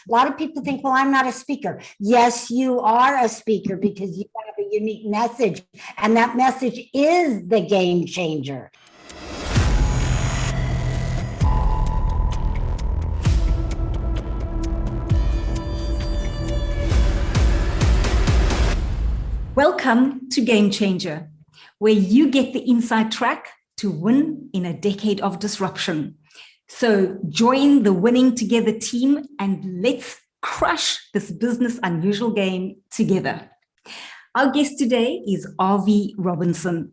A lot of people think, well, I'm not a speaker. Yes, you are a speaker because you have a unique message, and that message is the game changer. Welcome to Game Changer, where you get the inside track to win in a decade of disruption. So join the Winning Together team and let's crush this business unusual game together. Our guest today is Arvee Robinson.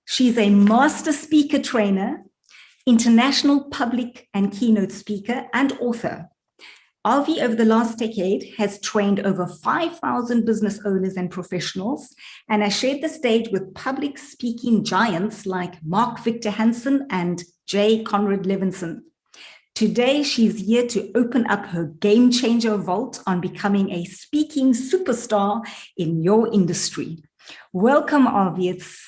She's a master speaker trainer, international public and keynote speaker, and author. Arvee, over the last decade, has trained over 5,000 business owners and professionals and has shared the stage with public speaking giants like Victor Hansen and Conrad Levinson. Today, she's here to open up her game changer vault on becoming a speaking superstar in your industry. Welcome, Arvee. It's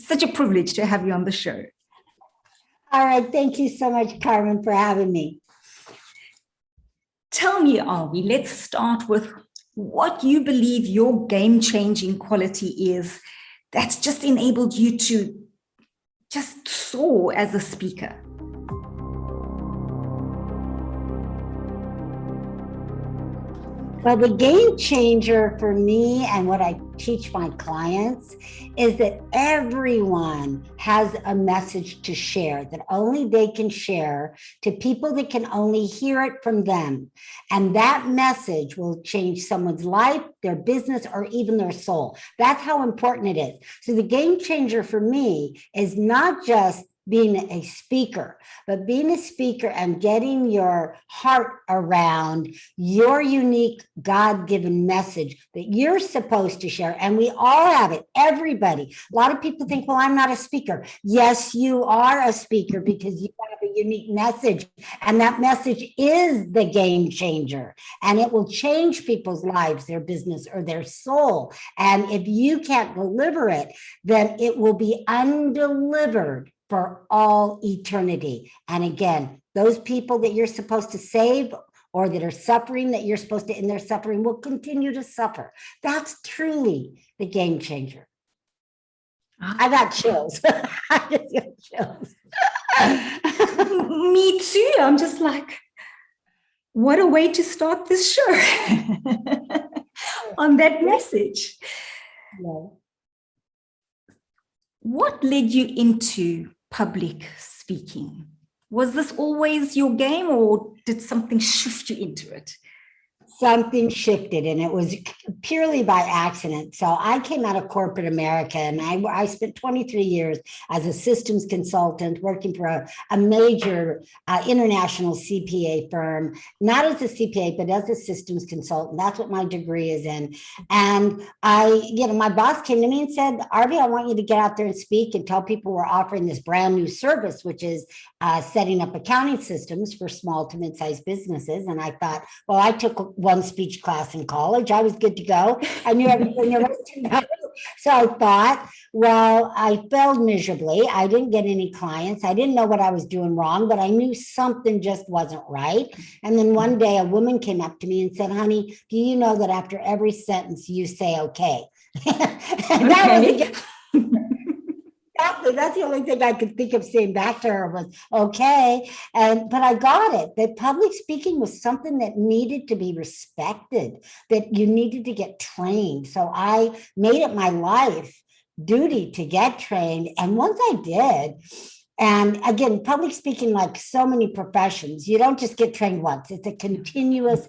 such a privilege to have you on the show. All right. Thank you so much, Carmen, for having me. Tell me, Arvee, let's start with what you believe your game-changing quality is that's just enabled you to just soar as a speaker. Well, the game changer for me and what I teach my clients is that everyone has a message to share that only they can share to people that can only hear it from them. And that message will change someone's life, their business, or even their soul. That's how important it is. So the game changer for me is not just being a speaker, but being a speaker and getting your heart around your unique God-given message that you're supposed to share. And we all have it, everybody. A lot of people think, well, I'm not a speaker. Yes, you are a speaker because you have a unique message. And that message is the game changer. And it will change people's lives, their business, or their soul. And if you can't deliver it, then it will be undelivered for all eternity. And again, those people that you're supposed to save or that are suffering, that you're supposed to end their suffering, will continue to suffer. That's truly the game changer. I got chills. I just got chills. Me too. I'm just like, what a way to start this show on that message. Yeah. What led you into public speaking? Was this always your game, or did something shift you into it? Something shifted, and it was purely by accident. So I came out of corporate America, and I spent 23 years as a systems consultant working for a major international CPA firm, not as a CPA, but as a systems consultant. That's what my degree is in. And my boss came to me and said, Arvee, I want you to get out there and speak and tell people we're offering this brand new service, which is setting up accounting systems for small to mid-sized businesses. And I thought, well, I took one speech class in college. I was good to go. I knew everything there was to know. So I thought, well, I failed miserably. I didn't get any clients. I didn't know what I was doing wrong, but I knew something just wasn't right. And then one day a woman came up to me and said, honey, do you know that after every sentence you say okay? And that was that's the only thing I could think of saying back to her was, okay. But I got it, that public speaking was something that needed to be respected, that you needed to get trained. So I made it my life duty to get trained. And once I did, and again, public speaking, like so many professions, you don't just get trained once. It's a continuous,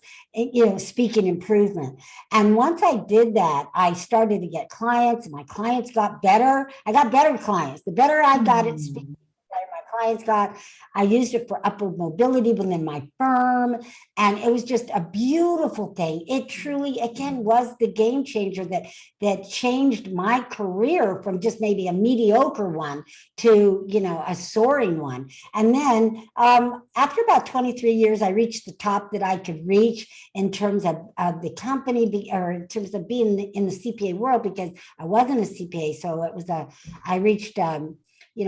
speaking improvement. And once I did that, I started to get clients, and my clients got better. I got better clients. The better I got at speaking, my clients got. I used it for upward mobility within my firm. And it was just a beautiful thing. It truly, again, was the game changer that changed my career from just maybe a mediocre one to, a soaring one. And then after about 23 years, I reached the top that I could reach in terms of the company, or in terms of being in the CPA world, because I wasn't a CPA. So it was I reached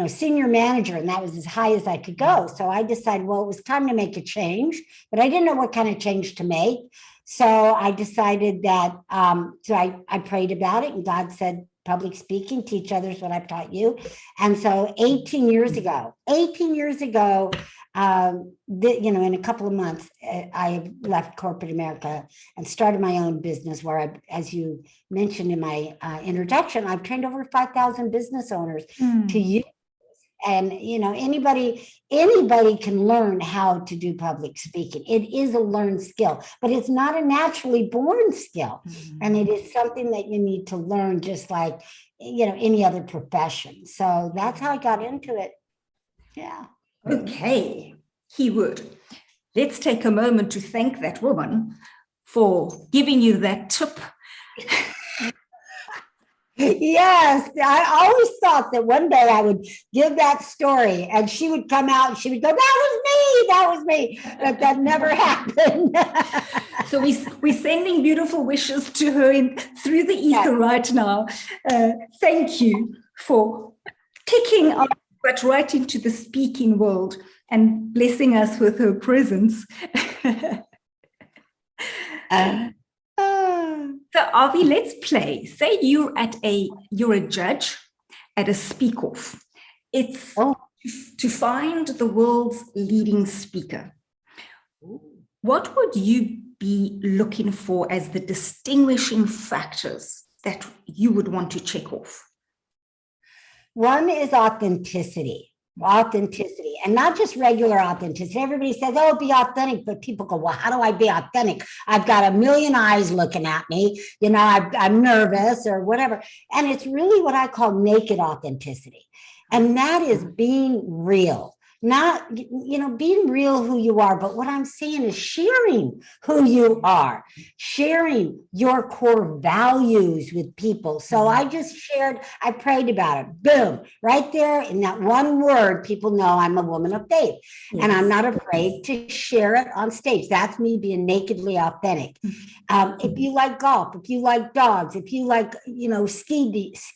senior manager, and that was as high as I could go. So I decided, well, it was time to make a change, but I didn't know what kind of change to make. So I decided that, I prayed about it, and God said, public speaking, teach others what I've taught you. And so 18 years ago, in a couple of months, I left corporate America and started my own business where I, as you mentioned in my introduction, I've trained over 5,000 business owners to use. And, anybody can learn how to do public speaking. It is a learned skill, but it's not a naturally born skill. And it is something that you need to learn, just like, any other profession. So that's how I got into it. Yeah. Okay, keyword. Let's take a moment to thank that woman for giving you that tip. Yes, I always thought that one day I would give that story and she would come out and she would go, that was me, but that never happened. So we're sending beautiful wishes to her through the ether right now. Thank you for kicking off right into the speaking world and blessing us with her presence. So Arvee, let's play. Say you're a judge at a speak off. It's to find the world's leading speaker. What would you be looking for as the distinguishing factors that you would want to check off? One is authenticity, and not just regular authenticity. Everybody says, oh, be authentic, but people go, well, how do I be authentic? I've got a million eyes looking at me, I'm nervous or whatever. And it's really what I call naked authenticity. And that is being real. Not, being real who you are, but what I'm saying is sharing who you are, sharing your core values with people. So I prayed about it. Boom, right there in that one word, people know I'm a woman of faith. Yes. And I'm not afraid to share it on stage. That's me being nakedly authentic. If you like golf, if you like dogs, if you like,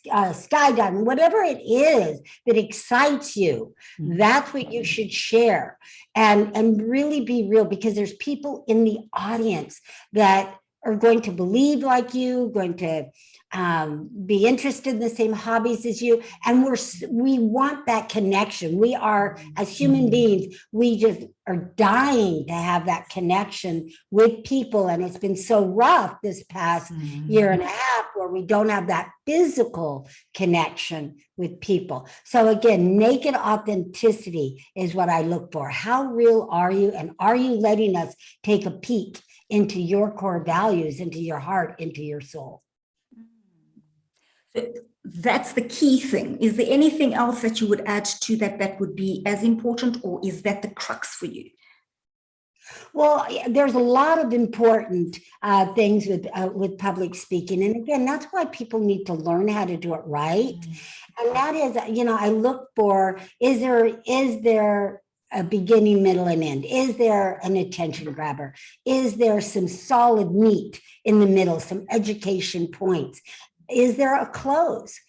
skydiving, whatever it is that excites you, that's what you should share and really be real, because there's people in the audience that are going to believe like you, going to be interested in the same hobbies as you. And we want that connection. We are, as human beings, we just are dying to have that connection with people. And it's been so rough this past year and a half where we don't have that physical connection with people. So again, naked authenticity is what I look for. How real are you? And are you letting us take a peek into your core values, into your heart, into your soul? That's the key thing. Is there anything else that you would add to that would be as important, or is that the crux for you? Well, there's a lot of important things with public speaking. And again, that's why people need to learn how to do it right. And that is, I look for, is there a beginning, middle, and end? Is there an attention grabber? Is there some solid meat in the middle, some education points? Is there a close?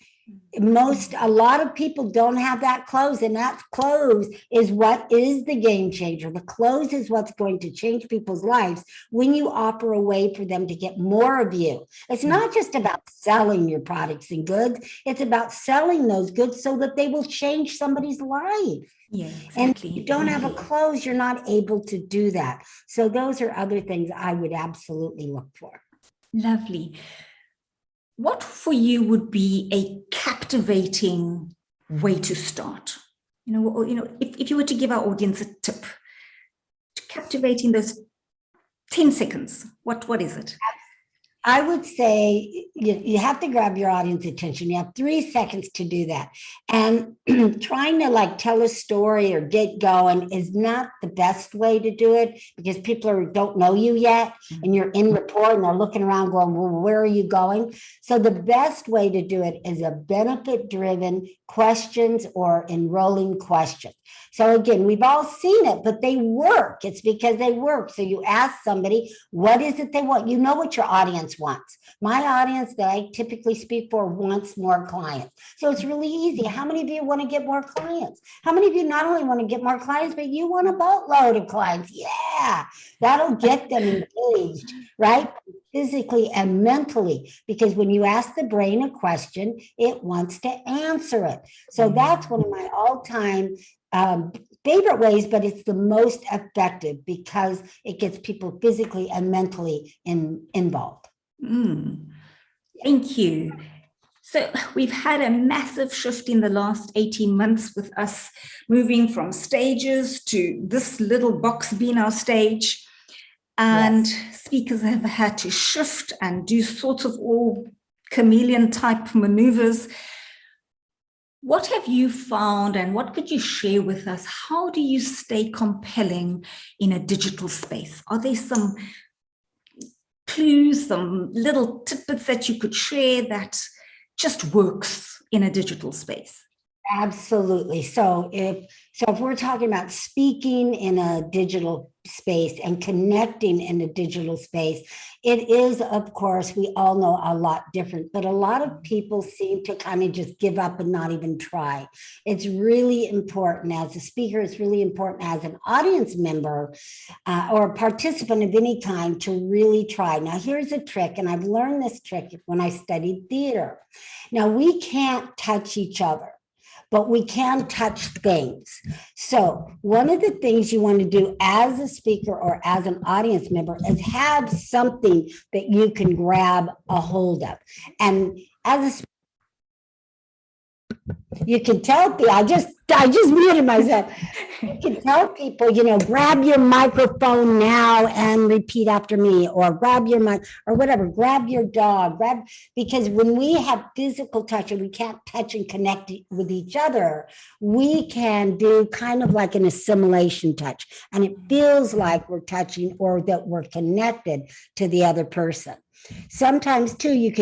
A lot of people don't have that close, and that close is what is the game changer. The close is what's going to change people's lives when you offer a way for them to get more of you. It's not just about selling your products and goods. It's about selling those goods so that they will change somebody's life. Yeah, exactly. And if you don't have a close, you're not able to do that. So those are other things I would absolutely look for. Lovely. What for you would be a captivating way to start? If you were to give our audience a tip to captivating those 10 seconds, what is it? I would say you have to grab your audience attention. You have 3 seconds to do that. And trying to tell a story or get going is not the best way to do it, because people don't know you yet and you're in rapport and they're looking around going, well, where are you going? So the best way to do it is a benefit-driven questions or enrolling questions. So again, we've all seen it, but they work. It's because they work. So you ask somebody, what is it they want? You know what your audience audience wants. My audience that I typically speak for wants more clients. So it's really easy. How many of you want to get more clients? How many of you not only want to get more clients, but you want a boatload of clients? Yeah, that'll get them engaged, right? Physically and mentally, because when you ask the brain a question, it wants to answer it. So that's one of my all-time favorite ways, but it's the most effective because it gets people physically and mentally involved. Thank you. So we've had a massive shift in the last 18 months with us moving from stages to this little box being our stage. And speakers have had to shift and do sorts of all chameleon type maneuvers. What have you found and what could you share with us? How do you stay compelling in a digital space? Are there some clues, some little tidbits that you could share that just works in a digital space? Absolutely. So if we're talking about speaking in a digital space and connecting in a digital space, it is, of course, we all know a lot different, but a lot of people seem to kind of just give up and not even try. It's really important as a speaker, it's really important as an audience member or a participant of any kind to really try. Now, here's a trick, and I've learned this trick when I studied theater. Now, we can't touch each other, but we can touch things. So one of the things you want to do as a speaker or as an audience member is have something that you can grab a hold of. And as a you can tell people, I just muted myself. You can tell people, grab your microphone now and repeat after me, or grab your mic or whatever, grab your dog, because when we have physical touch and we can't touch and connect with each other, we can do kind of like an assimilation touch. And it feels like we're touching or that we're connected to the other person. Sometimes too, you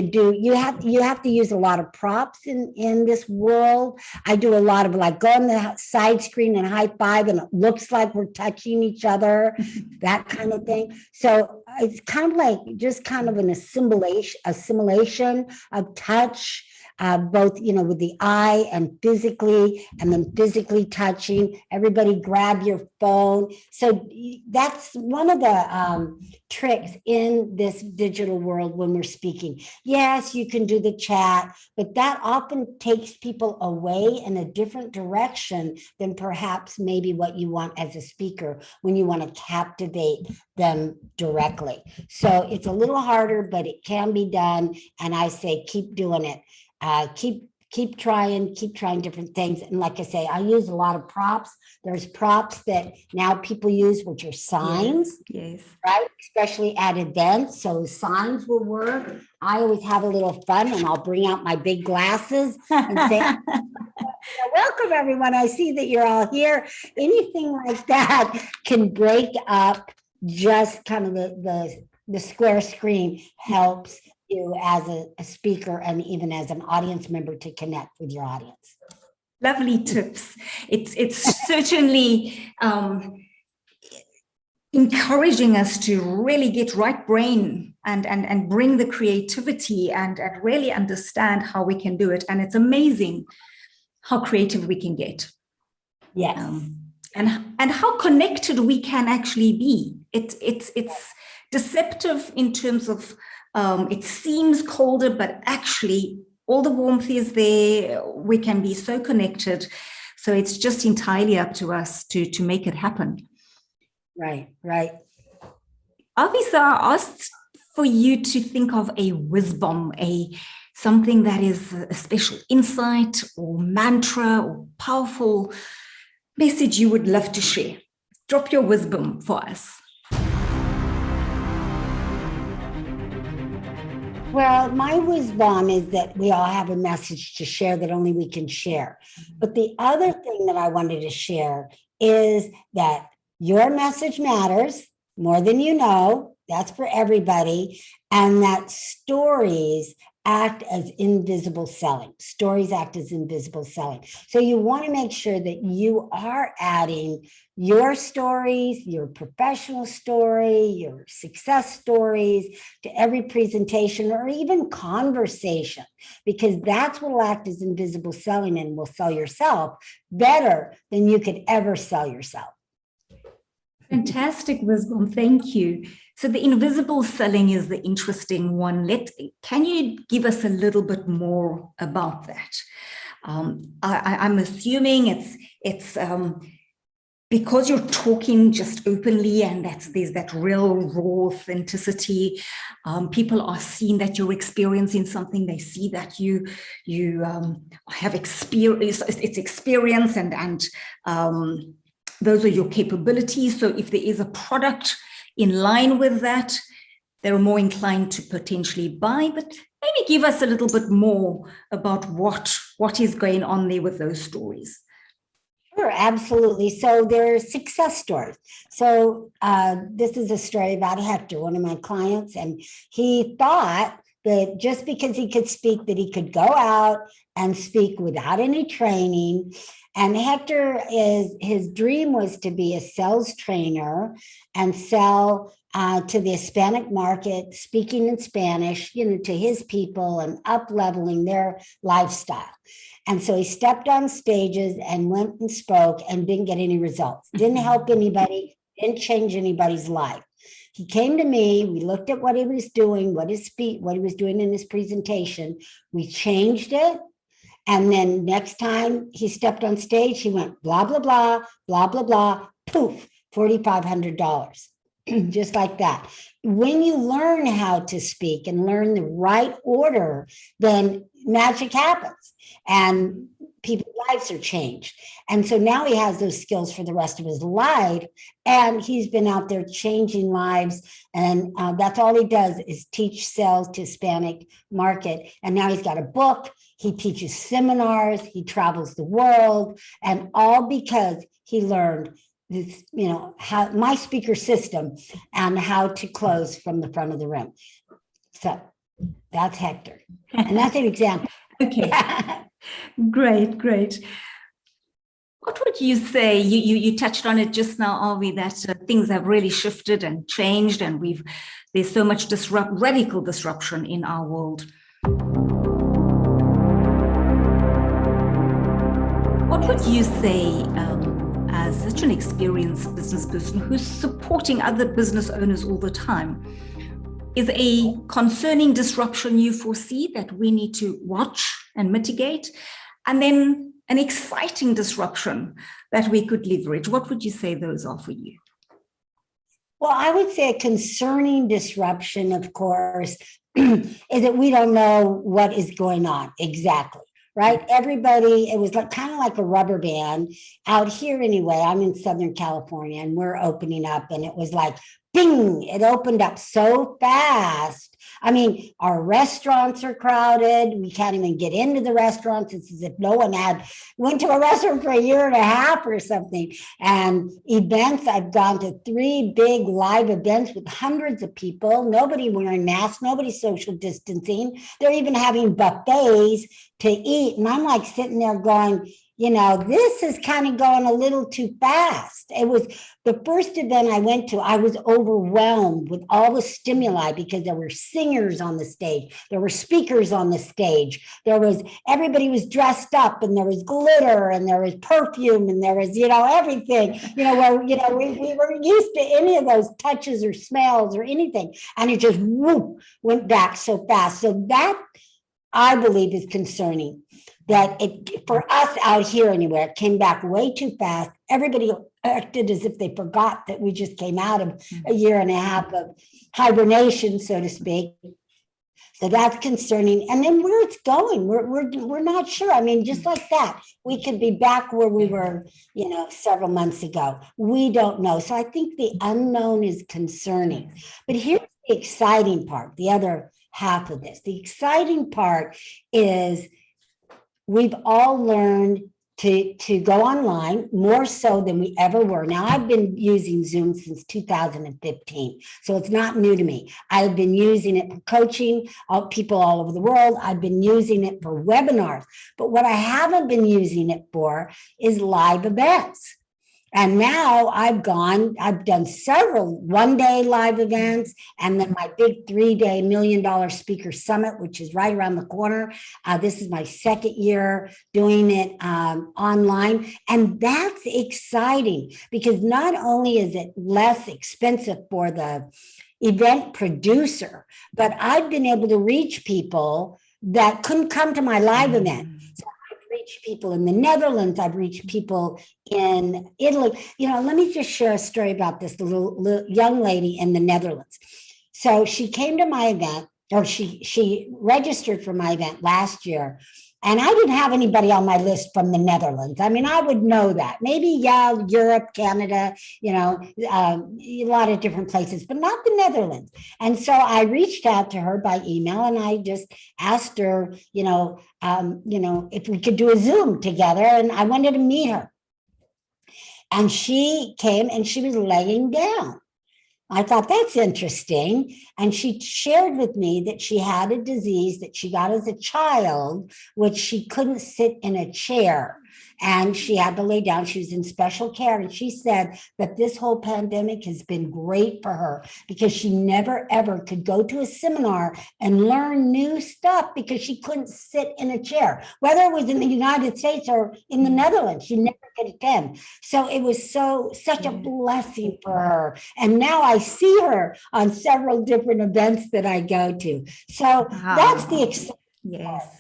have to use a lot of props in this world. I do a lot of like go on the side screen and high five and it looks like we're touching each other, that kind of thing. So it's kind of like just kind of an assimilation of touch, both, with the eye and then physically touching. Everybody grab your phone. So that's one of the tricks in this digital world when we're speaking. Yes, you can do the chat, but that often takes people away in a different direction than perhaps maybe what you want as a speaker when you want to captivate them directly. So it's a little harder, but it can be done. And I say, keep doing it. Keep trying different things. And like I say, I use a lot of props. There's props that now people use, which are signs, yes. Right? Especially at events. So signs will work. I always have a little fun and I'll bring out my big glasses and say, welcome everyone. I see that you're all here. Anything like that can break up just kind of the square screen helps you as a speaker and even as an audience member to connect with your audience. Lovely tips. It's certainly encouraging us to really get right brain and bring the creativity and really understand how we can do it. And it's amazing how creative we can get. Yes. And how connected we can actually be. It's deceptive in terms of it seems colder, but actually all the warmth is there. We can be so connected. So it's just entirely up to us to make it happen. Right. Arvee, I asked for you to think of a whiz bomb, something that is a special insight or mantra or powerful message you would love to share. Drop your whiz bomb for us. Well, my whiz bomb is that we all have a message to share that only we can share. But the other thing that I wanted to share is that your message matters more than you know. That's for everybody. And that stories act as invisible selling. Stories act as invisible selling. So you want to make sure that you are adding your stories, your professional story, your success stories to every presentation or even conversation, because that's what will act as invisible selling and will sell yourself better than you could ever sell yourself. Fantastic wisdom. Thank you. So the invisible selling is the interesting one. Can you give us a little bit more about that? I'm assuming it's because you're talking just openly, and there's that real raw authenticity. People are seeing that you're experiencing something. They see that you have experience. It's experience, and those are your capabilities. So if there is a product in line with that, they're more inclined to potentially buy. But maybe give us a little bit more about what is going on there with those stories. Sure, absolutely. So there are success stories. So this is a story about Hector, one of my clients, and he thought that just because he could speak, that he could go out and speak without any training. And Hector, his dream was to be a sales trainer and sell to the Hispanic market, speaking in Spanish, to his people and up-leveling their lifestyle. And so he stepped on stages and went and spoke and didn't get any results, didn't help anybody, didn't change anybody's life. He came to me, we looked at what he was doing, what he was doing in his presentation, we changed it. And then next time he stepped on stage, he went blah, blah, blah, blah, blah, blah, poof, $4,500, just like that. When you learn how to speak and learn the right order, then magic happens and people's lives are changed. And so now he has those skills for the rest of his life. And he's been out there changing lives. And that's all he does is teach sales to Hispanic market. And now he's got a book. He teaches seminars. He travels the world. And all because he learned this, how my speaker system and how to close from the front of the room. So that's Hector. And that's an example. Okay. Great. What would you say? You touched on it just now, Arvee, that things have really shifted and changed, and there's so much radical disruption in our world. What would you say, as such an experienced business person who's supporting other business owners all the time, is a concerning disruption you foresee that we need to watch and mitigate? And then an exciting disruption that we could leverage? What would you say those are for you? Well, I would say a concerning disruption, of course, is that we don't know what is going on exactly, right? Everybody, it was kind of like a rubber band out here anyway. I'm in Southern California and we're opening up, and it was like, bing, it opened up so fast. I mean, our restaurants are crowded. We can't even get into the restaurants. It's as if no one went to a restaurant for a year and a half or something. And events, I've gone to 3 big live events with hundreds of people, nobody wearing masks, nobody social distancing. They're even having buffets to eat. And I'm like sitting there going, this is kind of going a little too fast. It was the first event I went to, I was overwhelmed with all the stimuli because there were singers on the stage. There were speakers on the stage. Everybody was dressed up, and there was glitter, and there was perfume, and there was, everything, where, we weren't used to any of those touches or smells or anything. And it just went back so fast. So that, I believe, is concerning. That for us out here anywhere, it came back way too fast. Everybody acted as if they forgot that we just came out of a year and a half of hibernation, so to speak. So that's concerning. And then where it's going, we're not sure. I mean, just like that, we could be back where we were, several months ago. We don't know. So I think the unknown is concerning. But here's the exciting part, the other half of this. The exciting part is we've all learned to go online more so than we ever were. Now, I've been using Zoom since 2015, so it's not new to me. I've been using it for coaching people all over the world. I've been using it for webinars, but what I haven't been using it for is live events. And now I've done several one-day live events, and then my big 3-day $1 million speaker summit, which is right around the corner. This is my second year doing it online. And that's exciting because not only is it less expensive for the event producer, but I've been able to reach people that couldn't come to my live event. So reached people in the Netherlands. I've reached people in Italy. Let me just share a story about this little young lady in the Netherlands. So she came to my event, or she registered for my event last year. And I didn't have anybody on my list from the Netherlands. I mean, I would know that. Maybe, Europe, Canada, a lot of different places, but not the Netherlands. And so I reached out to her by email, and I just asked her, if we could do a Zoom together, and I wanted to meet her. And she came, and she was laying down. I thought, that's interesting. And she shared with me that she had a disease that she got as a child, which she couldn't sit in a chair. And she had to lay down. She was in special care. And she said that this whole pandemic has been great for her because she never, ever could go to a seminar and learn new stuff because she couldn't sit in a chair, whether it was in the United States or in the Netherlands. She never could attend. So it was such a blessing for her. And now I see her on several different events that I go to. So that's the excitement. Yes.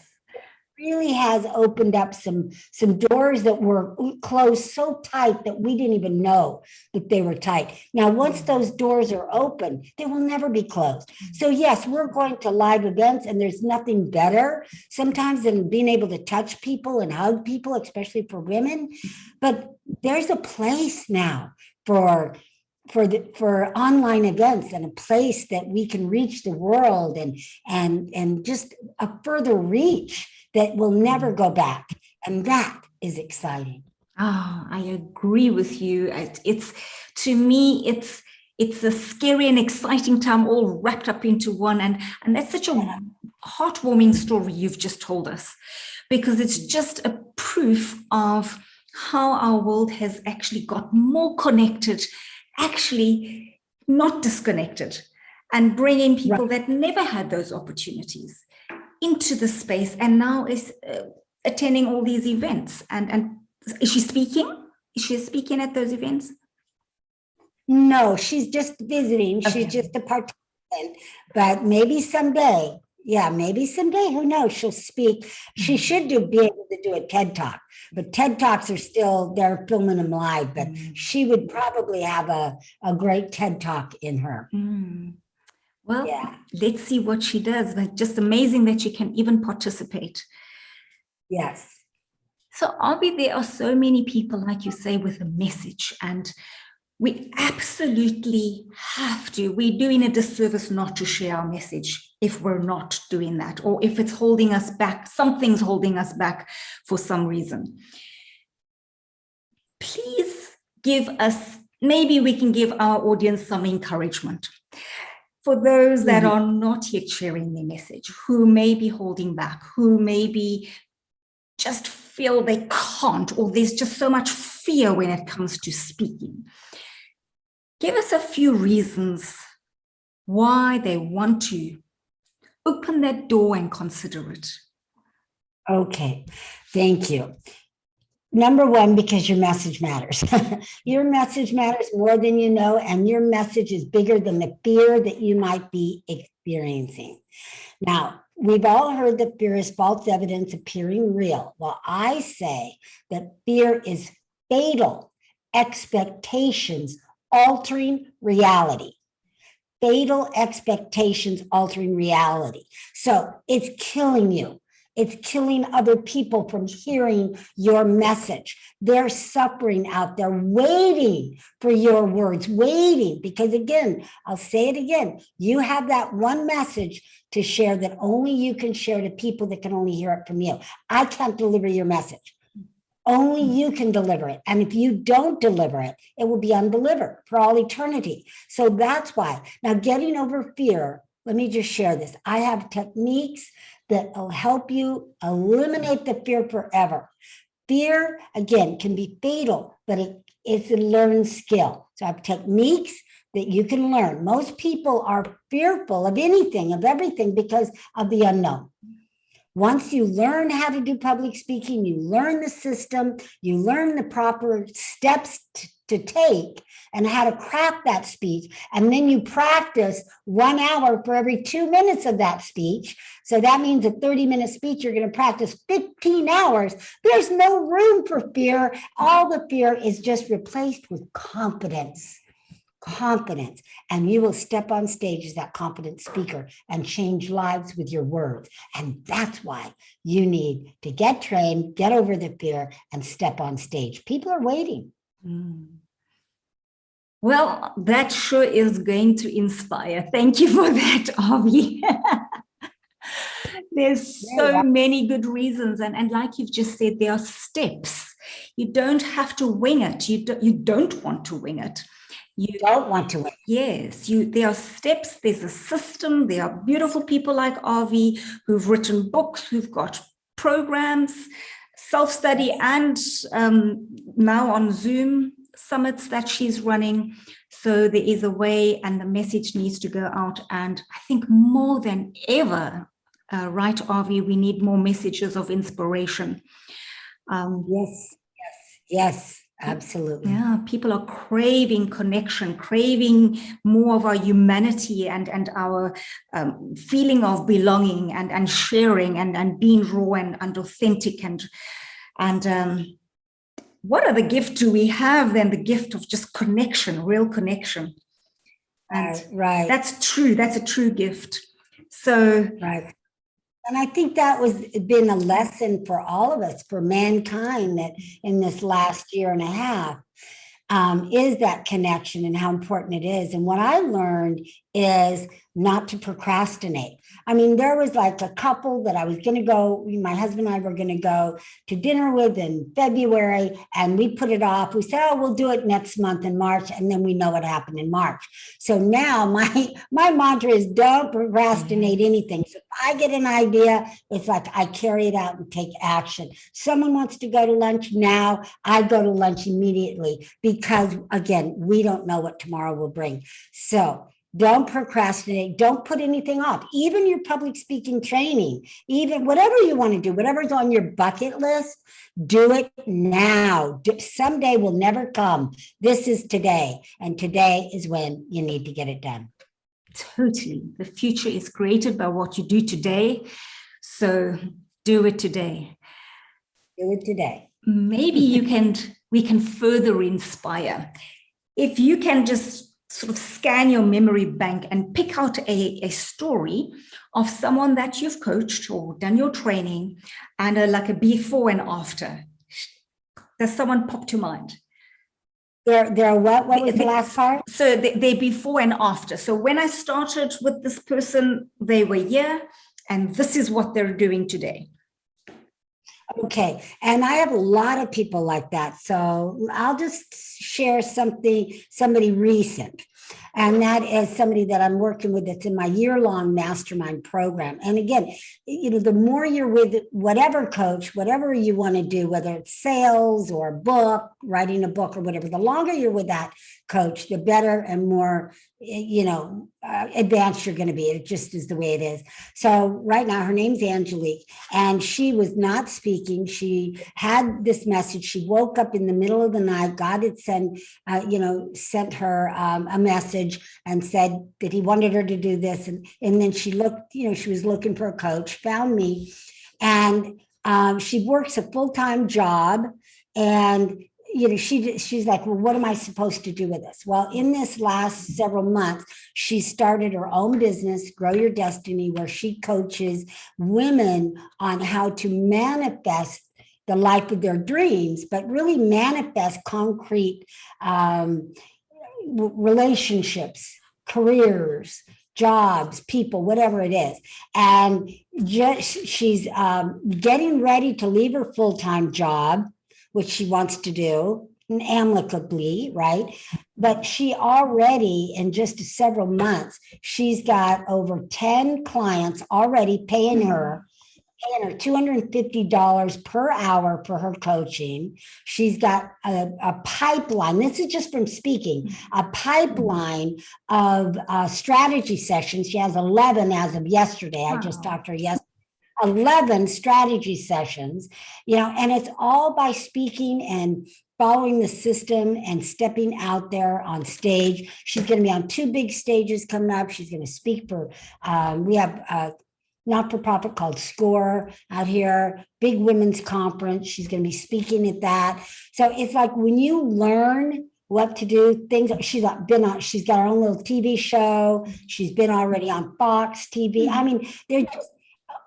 Really has opened up some doors that were closed so tight that we didn't even know that they were tight. Now, once those doors are open, they will never be closed. So yes, we're going to live events, and there's nothing better sometimes than being able to touch people and hug people, especially for women. But there's a place now for online events, and a place that we can reach the world and just a further reach that will never go back. And that is exciting. Oh, I agree with you. To me, it's a scary and exciting time all wrapped up into one. And that's such a heartwarming story you've just told us, because it's just a proof of how our world has actually got more connected, actually not disconnected, and bringing people that never had those opportunities into the space, and now is attending all these events. And is she speaking? Is she speaking at those events? No, she's just visiting. Okay. She's just a participant, but maybe someday. Yeah, maybe someday, who knows, she'll speak. She should be able to do a TED Talk, but TED Talks are still, they're filming them live, but she would probably have a great TED Talk in her. Well, let's see what she does. But just amazing that she can even participate. Yes. So, Arvee, there are so many people, like you say, with a message, and we absolutely have to. We're doing a disservice not to share our message if we're not doing that, or if it's holding us back, something's holding us back for some reason. Please give us, maybe we can give our audience some encouragement. For those that are not yet sharing their message, who may be holding back, who maybe just feel they can't, or there's just so much fear when it comes to speaking. Give us a few reasons why they want to open that door and consider it. Okay, thank you. Number one, because your message matters. Your message matters more than you know, and your message is bigger than the fear that you might be experiencing. Now, we've all heard that fear is false evidence appearing real. Well, I say that fear is fatal expectations altering reality. Fatal expectations altering reality. So it's killing you. It's killing other people from hearing your message. They're suffering out there, waiting for your words, waiting. Because again, I'll say it again, you have that one message to share that only you can share to people that can only hear it from you. I can't deliver your message. Only you can deliver it. And if you don't deliver it, it will be undelivered for all eternity. So that's why. Now, getting over fear, let me just share this. I have techniques that will help you eliminate the fear forever. Fear, again, can be fatal, but it's a learned skill. So I have techniques that you can learn. Most people are fearful of anything, of everything, because of the unknown. Once you learn how to do public speaking, you learn the system, you learn the proper steps to take and how to craft that speech. And then you practice 1 hour for every 2 minutes of that speech. So that means a 30-minute speech, you're going to practice 15 hours. There's no room for fear. All the fear is just replaced with confidence. Confidence, and you will step on stage as that confident speaker and change lives with your words. And that's why you need to get trained, get over the fear, and step on stage. People are waiting. Well, that sure is going to inspire. Thank you for that, Arvee. There's so many good reasons. And like you've just said, there are steps. You don't have to wing it. You don't want to wing it. You don't want to win. Yes, there are steps, there's a system, there are beautiful people like Arvee who've written books, who've got programs, self-study, and now on Zoom summits that she's running. So there is a way, and the message needs to go out. And I think more than ever, right, Arvee, we need more messages of inspiration. Yes. Absolutely. Yeah, people are craving connection, craving more of our humanity and our feeling of belonging and sharing and being raw and authentic. And what other gift do we have than the gift of just connection, real connection? And right. That's true. That's a true gift. So right. And I think that was been a lesson for all of us, for mankind, that in this last year and a half, is that connection and how important it is. And what I learned is not to procrastinate. I mean, there was like a couple that I was going to go, my husband and I were going to go to dinner with in February, and we put it off. We said, oh, we'll do it next month in March. And then we know what happened in March. So now my mantra is don't procrastinate anything. So if I get an idea, it's like I carry it out and take action. Someone wants to go to lunch now, I go to lunch immediately, because again, we don't know what tomorrow will bring. So don't procrastinate. Don't put anything off. Even your public speaking training, even whatever you want to do, whatever's on your bucket list, do it now. Someday will never come. This is today. And today is when you need to get it done. Totally. The future is created by what you do today. So do it today. Do it today. Maybe we can further inspire. If you can just sort of scan your memory bank and pick out a story of someone that you've coached or done your training, and like a before and after. Does someone pop to mind? They're what? What was the last part? So they're before and after. So when I started with this person, they were here, and this is what they're doing today. Okay. And I have a lot of people like that. So I'll just share somebody recent. And that is somebody that I'm working with that's in my year-long mastermind program. And again, the more you're with whatever coach, whatever you want to do, whether it's sales or a book, writing a book or whatever, the longer you're with that coach, the better and more, advanced you're going to be. It just is the way it is. So right now, her name's Angelique, and she was not speaking. She had this message. She woke up in the middle of the night. God had sent her a message and said that he wanted her to do this. And then she looked, she was looking for a coach, found me, and she works a full-time job. And she's like, well, what am I supposed to do with this? Well, in this last several months, she started her own business, Grow Your Destiny, where she coaches women on how to manifest the life of their dreams, but really manifest concrete relationships, careers, jobs, people, whatever it is. And she's getting ready to leave her full-time job, which she wants to do amicably, right? But she already, in just several months, she's got over 10 clients already paying her $250 per hour for her coaching. She's got a pipeline. This is just from speaking, a pipeline of strategy sessions. She has 11 as of yesterday. Wow. I just talked to her yesterday. 11 strategy sessions, and it's all by speaking and following the system and stepping out there on stage. She's going to be on 2 big stages coming up. She's going to speak for, we have not-for-profit called SCORE out here, big women's conference. She's going to be speaking at that. So it's like when you learn what to do, things she's got her own little TV show. She's been already on Fox TV. I mean, they're just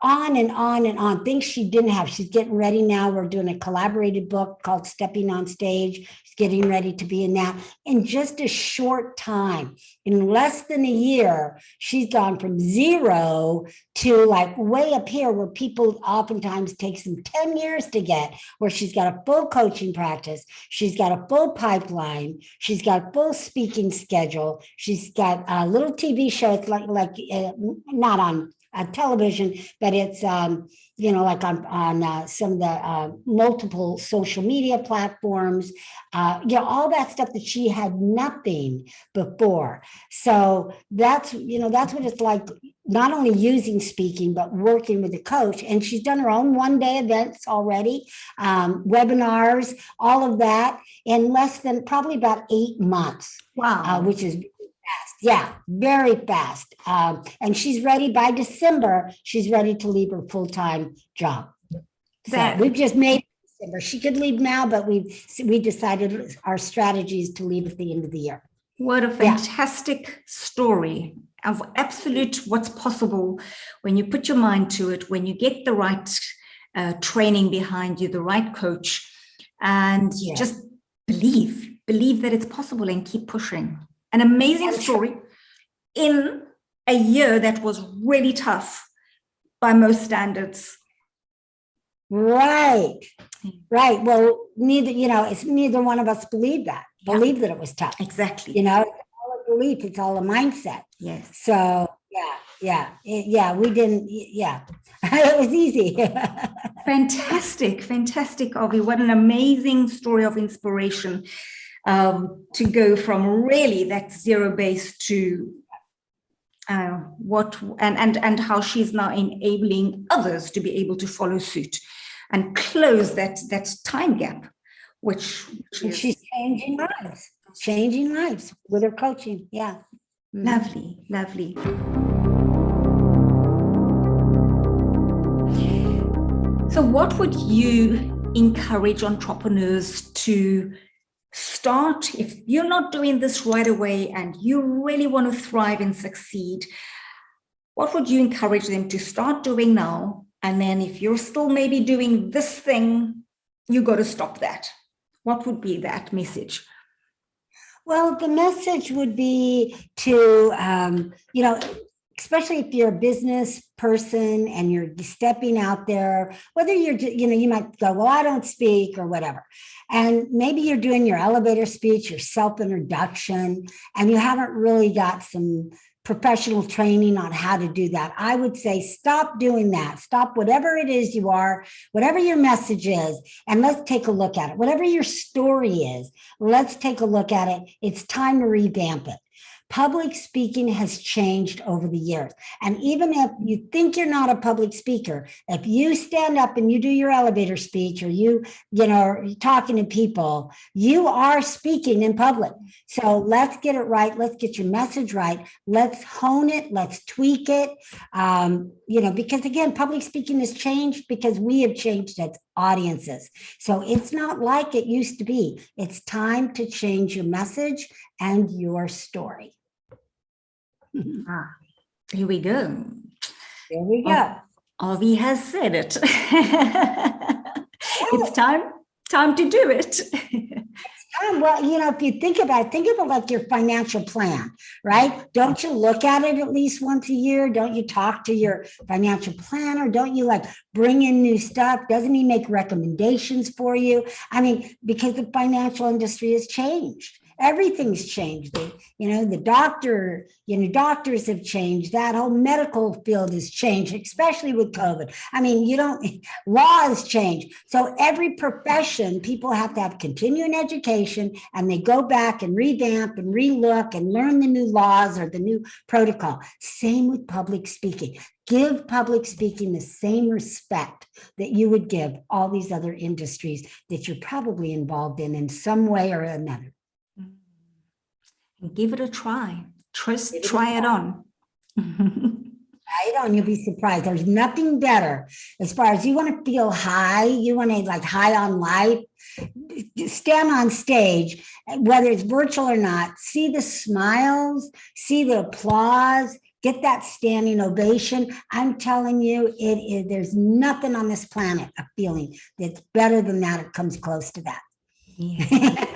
on and on and on. Things she didn't have. She's getting ready now. We're doing a collaborated book called Stepping on Stage. She's getting ready to be in that. In just a short time, in less than a year, she's gone from 0 to like way up here where people oftentimes takes them 10 years to get, where she's got a full coaching practice. She's got a full pipeline. She's got a full speaking schedule. She's got a little TV show. It's like not on television, but it's like on some of the multiple social media platforms, all that stuff that she had nothing before. So that's what it's like, not only using speaking, but working with a coach. And she's done her own one-day events already, webinars, all of that in less than probably about 8 months. Wow. Which is fast. Yeah, very fast. And she's ready by December. She's ready to leave her full-time job. So we've just made December. She could leave now, but we decided our strategy is to leave at the end of the year. What a fantastic story of absolute what's possible when you put your mind to it, when you get the right training behind you, the right coach, and just believe that it's possible and keep pushing. An amazing story in a year that was really tough by most standards. Right. Well, neither one of us believe that it was tough. Exactly. It's all a belief. It's all a mindset. Yes. So we didn't. Yeah, it was easy. Fantastic, Arvee. What an amazing story of inspiration. To go from really that zero base to and how she's now enabling others to be able to follow suit and close that time gap, which is, she's changing lives with her coaching. Yeah. Lovely. So what would you encourage entrepreneurs to start, if you're not doing this right away and you really want to thrive and succeed? What would you encourage them to start doing now? And then if you're still maybe doing this thing, you got to stop that. What would be that message? Well, the message would be to, especially if you're a business person and you're stepping out there, whether you're, you might go, well, I don't speak or whatever. And maybe you're doing your elevator speech, your self-introduction, and you haven't really got some professional training on how to do that. I would say stop doing that. Stop whatever it is you are, whatever your message is, and let's take a look at it. Whatever your story is, let's take a look at it. It's time to revamp it. Public speaking has changed over the years. And even if you think you're not a public speaker, if you stand up and you do your elevator speech or you're talking to people, you are speaking in public. So let's get it right. Let's get your message right. Let's hone it. Let's tweak it. Because again, public speaking has changed because we have changed its audiences. So it's not like it used to be. It's time to change your message and your story. Here we go. There we go. Arvee has said it. It's time to do it. It's Well, if you think about like your financial plan, right? Don't you look at it at least once a year? Don't you talk to your financial planner? Don't you like bring in new stuff? Doesn't he make recommendations for you? I mean, because the financial industry has changed. Everything's changed. Doctors have changed. That whole medical field has changed, especially with COVID. I mean, laws change. So every profession, people have to have continuing education, and they go back and revamp and relook and learn the new laws or the new protocol. Same with public speaking. Give public speaking the same respect that you would give all these other industries that you're probably involved in some way or another. And give it a try. Try it on. You'll be surprised. There's nothing better as far as you want to feel high, you want to like high on life, stand on stage, whether it's virtual or not, see the smiles, see the applause, get that standing ovation. I'm telling you, there's nothing on this planet, a feeling that's better than that. It comes close to that. Yeah.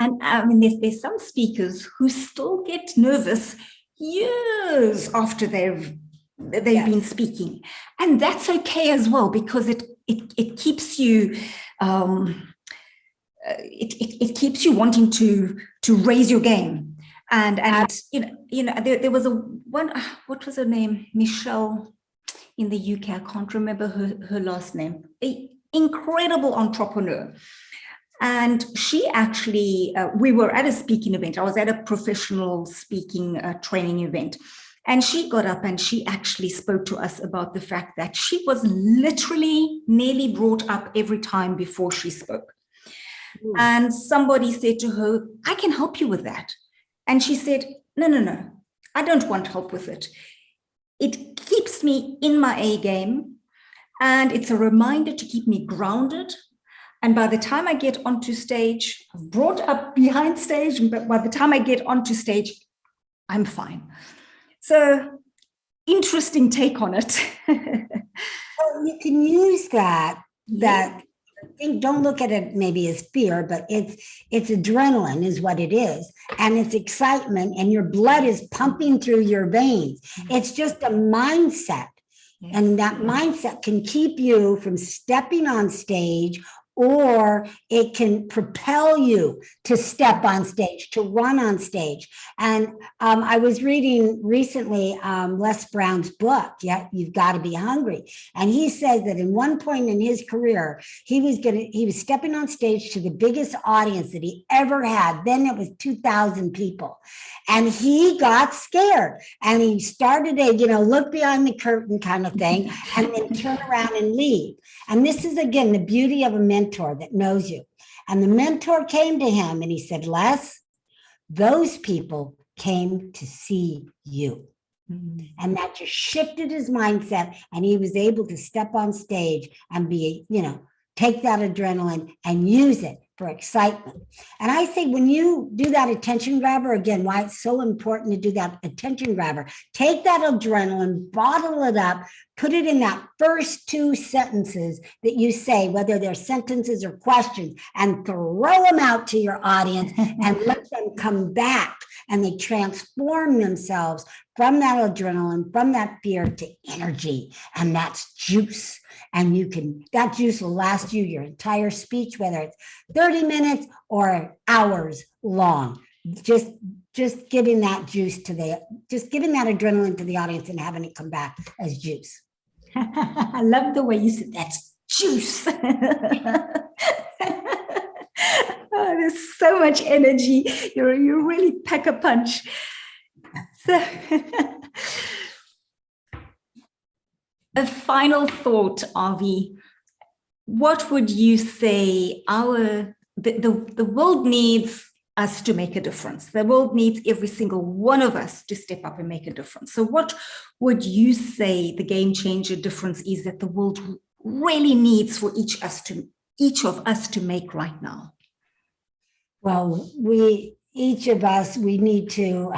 And I mean, there's some speakers who still get nervous years after they've been speaking, and that's okay as well, because it keeps you it keeps you wanting to raise your game. And there was one, what was her name, Michelle in the UK, I can't remember her last name, an incredible entrepreneur. And she actually, we were at a speaking event. I was at a professional speaking training event. And she got up and she actually spoke to us about the fact that she was literally nearly brought up every time before she spoke. And somebody said to her, I can help you with that. And she said, no, I don't want help with it. It keeps me in my A game. And it's a reminder to keep me grounded. And by the time I get onto stage, I've brought up behind stage, but by the time I get onto stage, I'm fine. So interesting take on it. Well, you can use that I think, don't look at it maybe as fear, but it's adrenaline is what it is. And it's excitement, and your blood is pumping through your veins. It's just a mindset. Yes. And that mindset can keep you from stepping on stage, or it can propel you to step on stage, to run on stage. And I was reading recently Les Brown's book, You've Got to Be Hungry. And he said that in one point in his career, he was stepping on stage to the biggest audience that he ever had. Then it was 2,000 people. And he got scared, and he started a, look behind the curtain kind of thing, and then turn around and leave. And this is, again, the beauty of a mentor that knows you. And the mentor came to him and he said, Les, those people came to see you. Mm-hmm. And that just shifted his mindset, and he was able to step on stage and take that adrenaline and use it for excitement. And I say, when you do that attention grabber, again, why it's so important to do that attention grabber, take that adrenaline, bottle it up, put it in that first 2 sentences that you say, whether they're sentences or questions, and throw them out to your audience and let them come back, and they transform themselves from that adrenaline, from that fear, to energy. And that's juice. And that juice will last you your entire speech, whether it's 30 minutes or hours long. Just giving that juice giving that adrenaline to the audience and having it come back as juice. I love the way you said that's juice. Oh, there's so much energy. You really pack a punch. So, a final thought, Arvee. What would you say the world needs us to make a difference? The world needs every single one of us to step up and make a difference. So what would you say the game changer difference is that the world really needs for each of us to make right now? Well, each of us need to,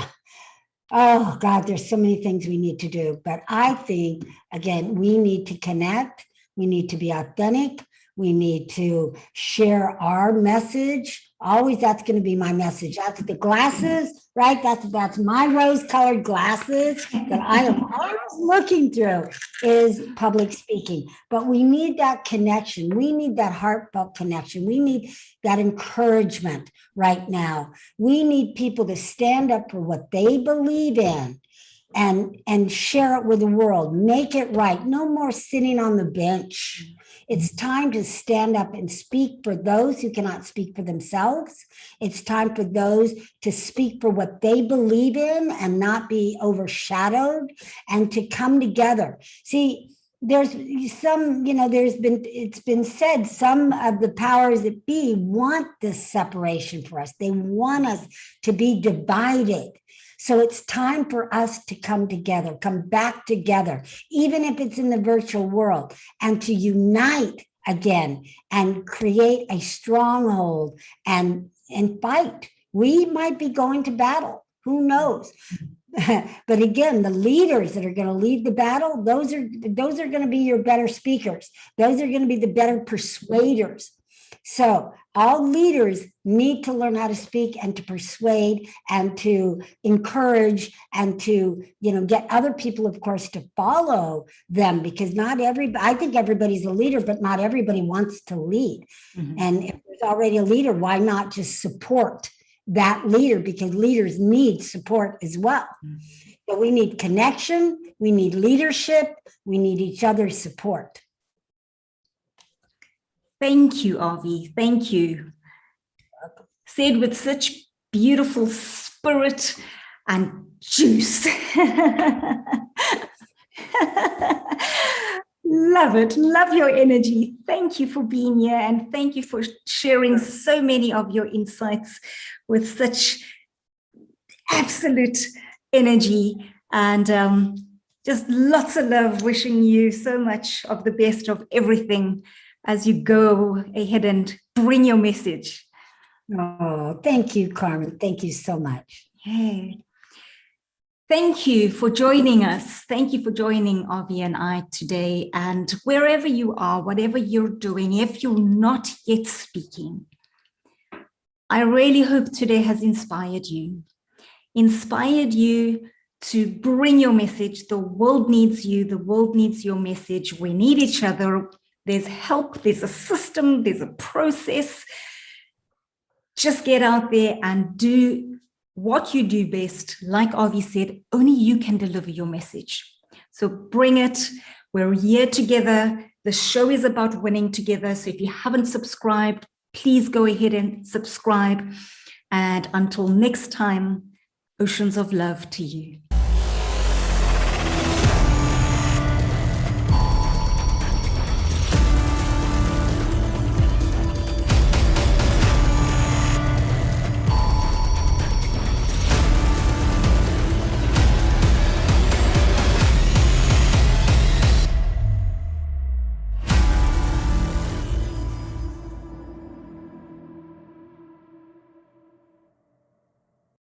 oh God, there's so many things we need to do. But I think, again, we need to connect. We need to be authentic. We need to share our message. Always, that's going to be my message. That's the glasses, right? That's my rose-colored glasses that I am always looking through is public speaking. But we need that connection. We need that heartfelt connection. We need that encouragement right now. We need people to stand up for what they believe in and share it with the world. Make it right. No more sitting on the bench. It's time to stand up and speak for those who cannot speak for themselves. It's time for those to speak for what they believe in and not be overshadowed, and to come together. See, there's some, it's been said, some of the powers that be want this separation for us. They want us to be divided. So it's time for us to come together, come back together, even if it's in the virtual world, and to unite again and create a stronghold and fight. We might be going to battle. Who knows? But again, the leaders that are going to lead the battle, those are going to be your better speakers. Those are going to be the better persuaders. So all leaders need to learn how to speak and to persuade and to encourage and to, get other people, of course, to follow them, because I think everybody's a leader, but not everybody wants to lead. Mm-hmm. And if there's already a leader, why not just support that leader? Because leaders need support as well. Mm-hmm. So we need connection, we need leadership, we need each other's support. Thank you, Arvee. Thank you. Said with such beautiful spirit and juice. Love it. Love your energy. Thank you for being here, and thank you for sharing so many of your insights with such absolute energy, and just lots of love. Wishing you so much of the best of everything as you go ahead and bring your message. Oh, thank you, Carmen. Thank you so much. Hey. Thank you for joining us. Thank you for joining Arvee and I today. And wherever you are, whatever you're doing, if you're not yet speaking, I really hope today has inspired you to bring your message. The world needs you. The world needs your message. We need each other. There's help, there's a system, there's a process. Just get out there and do what you do best. Like Arvee said, only you can deliver your message. So bring it. We're here together. The show is about winning together. So if you haven't subscribed, please go ahead and subscribe. And until next time, oceans of love to you.